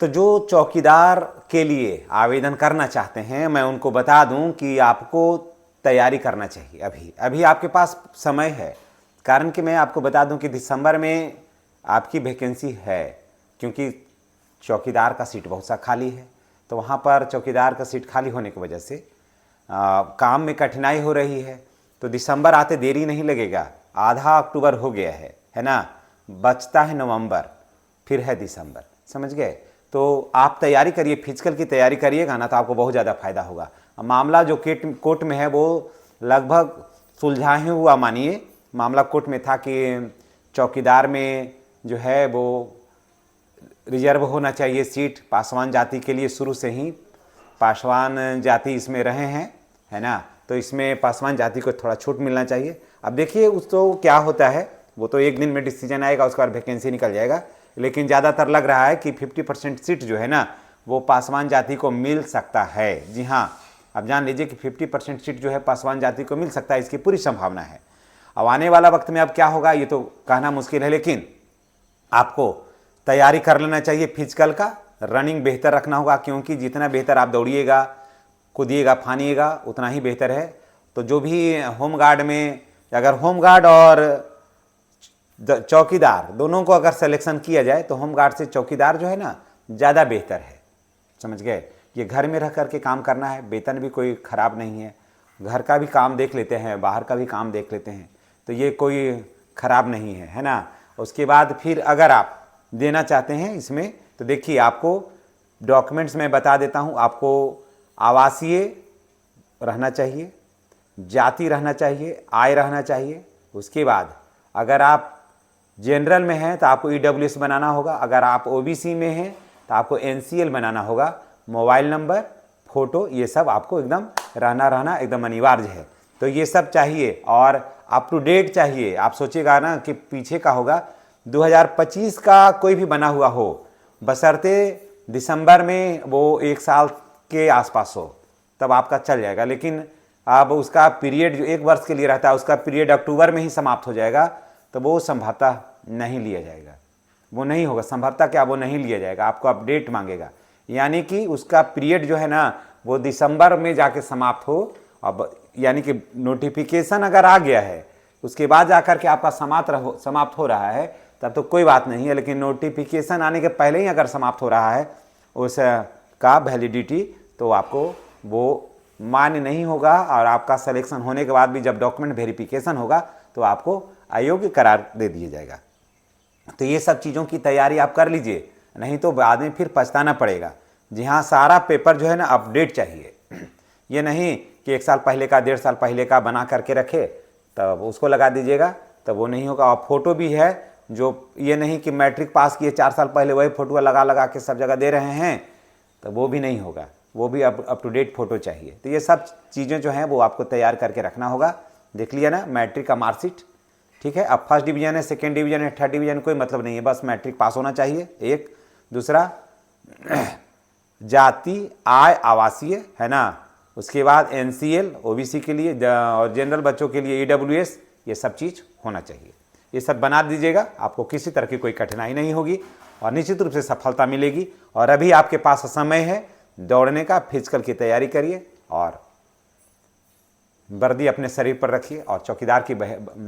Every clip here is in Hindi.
तो जो चौकीदार के लिए आवेदन करना चाहते हैं, मैं उनको बता दूं कि आपको तैयारी करना चाहिए। अभी अभी आपके पास समय है, कारण कि मैं आपको बता दूं कि दिसंबर में आपकी वैकेंसी है, क्योंकि चौकीदार का सीट बहुत सा खाली है। तो वहाँ पर चौकीदार का सीट खाली होने की वजह से काम में कठिनाई हो रही है। तो दिसंबर आते देरी नहीं लगेगा, आधा अक्टूबर हो गया है ना, बचता है नवंबर, फिर है दिसंबर, समझ गए। तो आप तैयारी करिए, फिजिकल की तैयारी करिएगा ना, तो आपको बहुत ज़्यादा फायदा होगा। मामला जो कोर्ट में है वो लगभग सुलझा ही हुआ, मानिए। मामला कोर्ट में था कि चौकीदार में जो है वो रिजर्व होना चाहिए सीट पासवान जाति के लिए। शुरू से ही पासवान जाति इसमें रहे हैं, है ना, तो इसमें पासवान जाति को थोड़ा छूट मिलना चाहिए। अब देखिए उस तो क्या होता है, वो तो एक दिन में डिसीजन आएगा, उसके बाद वैकेंसी निकल जाएगा। लेकिन ज़्यादातर लग रहा है कि 50% सीट जो है ना वो पासवान जाति को मिल सकता है। जी हाँ, अब जान लीजिए कि 50% सीट जो है पासवान जाति को मिल सकता है, इसकी पूरी संभावना है। अब आने वाला वक्त में अब क्या होगा ये तो कहना मुश्किल है, लेकिन आपको तैयारी कर लेना चाहिए। फिजिकल का रनिंग बेहतर रखना होगा, क्योंकि जितना बेहतर आप दौड़िएगा, कूदिएगा, फानिएगा, उतना ही बेहतर है। तो जो भी होमगार्ड में, अगर होमगार्ड और चौकीदार दोनों को अगर सिलेक्शन किया जाए तो होमगार्ड से चौकीदार जो है ना ज़्यादा बेहतर है, समझ गए। ये घर में रह करके काम करना है, वेतन भी कोई ख़राब नहीं है, घर का भी काम देख लेते हैं, बाहर का भी काम देख लेते हैं, तो ये कोई ख़राब नहीं है ना। उसके बाद फिर अगर आप देना चाहते हैं इसमें, तो देखिए आपको डॉक्यूमेंट्स में बता देता हूँ। आपको आवासीय रहना चाहिए, जाति रहना चाहिए, आय रहना चाहिए। उसके बाद अगर आप जनरल में हैं तो आपको ईडब्ल्यूएस बनाना होगा, अगर आप ओबीसी में हैं तो आपको एनसीएल बनाना होगा। मोबाइल नंबर, फ़ोटो, ये सब आपको एकदम रहना एकदम अनिवार्य है। तो ये सब चाहिए और अप टू डेट चाहिए। आप सोचिएगा ना कि पीछे का होगा, 2025 का कोई भी बना हुआ हो, बशर्ते दिसंबर में वो 1 साल के आसपास हो, तब आपका चल जाएगा। लेकिन अब उसका पीरियड जो 1 वर्ष के लिए रहता है, उसका पीरियड अक्टूबर में ही समाप्त हो जाएगा, तो वो संभवतः नहीं लिया जाएगा, वो नहीं होगा। संभवतः क्या, वो नहीं लिया जाएगा, आपको अपडेट मांगेगा। यानी कि उसका पीरियड जो है ना वो दिसंबर में जाके समाप्त हो। अब यानी कि नोटिफिकेशन अगर आ गया है उसके बाद जाकर के आपका समाप्त हो रहा है, तब तो कोई बात नहीं है। लेकिन नोटिफिकेशन आने के पहले ही अगर समाप्त हो रहा है उसका वैलिडिटी, तो आपको वो मान्य नहीं होगा। और आपका सिलेक्शन होने के बाद भी जब डॉक्यूमेंट वेरिफिकेशन होगा तो आपको अयोग्य करार दे दिया जाएगा। तो ये सब चीज़ों की तैयारी आप कर लीजिए, नहीं तो बाद में फिर पछताना पड़ेगा। जी हाँ, सारा पेपर जो है ना अपडेट चाहिए। ये नहीं कि 1 साल पहले का, 1.5 साल पहले का बना करके रखे तब उसको लगा दीजिएगा, तब वो नहीं होगा। और फोटो भी है, जो ये नहीं कि मैट्रिक पास किए 4 साल पहले वही फ़ोटो लगा के सब जगह दे रहे हैं, तो वो भी नहीं होगा। वो भी अप टू डेट फ़ोटो चाहिए। तो ये सब चीज़ें जो हैं वो आपको तैयार करके रखना होगा। देख लिया ना, मैट्रिक का मार्कशीट, ठीक है। अब फर्स्ट डिवीजन है, सेकेंड डिवीजन है, थर्ड डिवीजन, कोई मतलब नहीं है, बस मैट्रिक पास होना चाहिए। एक दूसरा जाति, आय, आवासीय, है ना। उसके बाद एनसीएल ओबीसी के लिए और जनरल बच्चों के लिए ईडब्ल्यूएस, ये सब चीज़ होना चाहिए। ये सब बना दीजिएगा, आपको किसी तरह की कोई कठिनाई नहीं होगी और निश्चित रूप से सफलता मिलेगी। और अभी आपके पास समय है दौड़ने का, फिजिकल की तैयारी करिए और वर्दी अपने शरीर पर रखिए। और चौकीदार की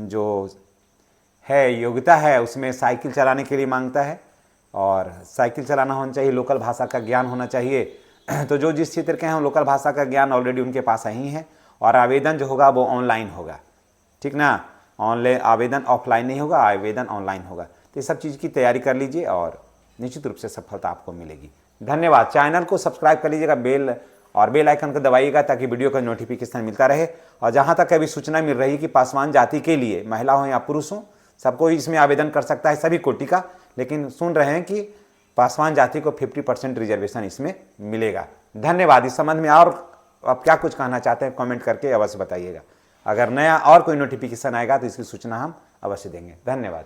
जो है योग्यता है उसमें साइकिल चलाने के लिए मांगता है, और साइकिल चलाना होना चाहिए, लोकल भाषा का ज्ञान होना चाहिए। तो जो जिस क्षेत्र के हैं लोकल भाषा का ज्ञान ऑलरेडी उनके पास ही है। और आवेदन जो होगा वो ऑनलाइन होगा, ठीक ना। ऑनलाइन आवेदन ऑफलाइन नहीं होगा, आवेदन ऑनलाइन होगा। तो ये सब चीज़ की तैयारी कर लीजिए और निश्चित रूप से सफलता आपको मिलेगी। धन्यवाद। चैनल को सब्सक्राइब कर लीजिएगा, बेल आइकन को दबाइएगा ताकि वीडियो का नोटिफिकेशन मिलता रहे। और जहाँ तक अभी सूचना मिल रही है कि पासवान जाति के लिए, महिला हो या पुरुष हो, सबको इसमें आवेदन कर सकता है, सभी कोटि का। लेकिन सुन रहे हैं कि पासवान जाति को 50% रिजर्वेशन इसमें मिलेगा। धन्यवाद। इस संबंध में और आप क्या कुछ कहना चाहते हैं कमेंट करके अवश्य बताइएगा। अगर नया और कोई नोटिफिकेशन आएगा तो इसकी सूचना हम अवश्य देंगे। धन्यवाद।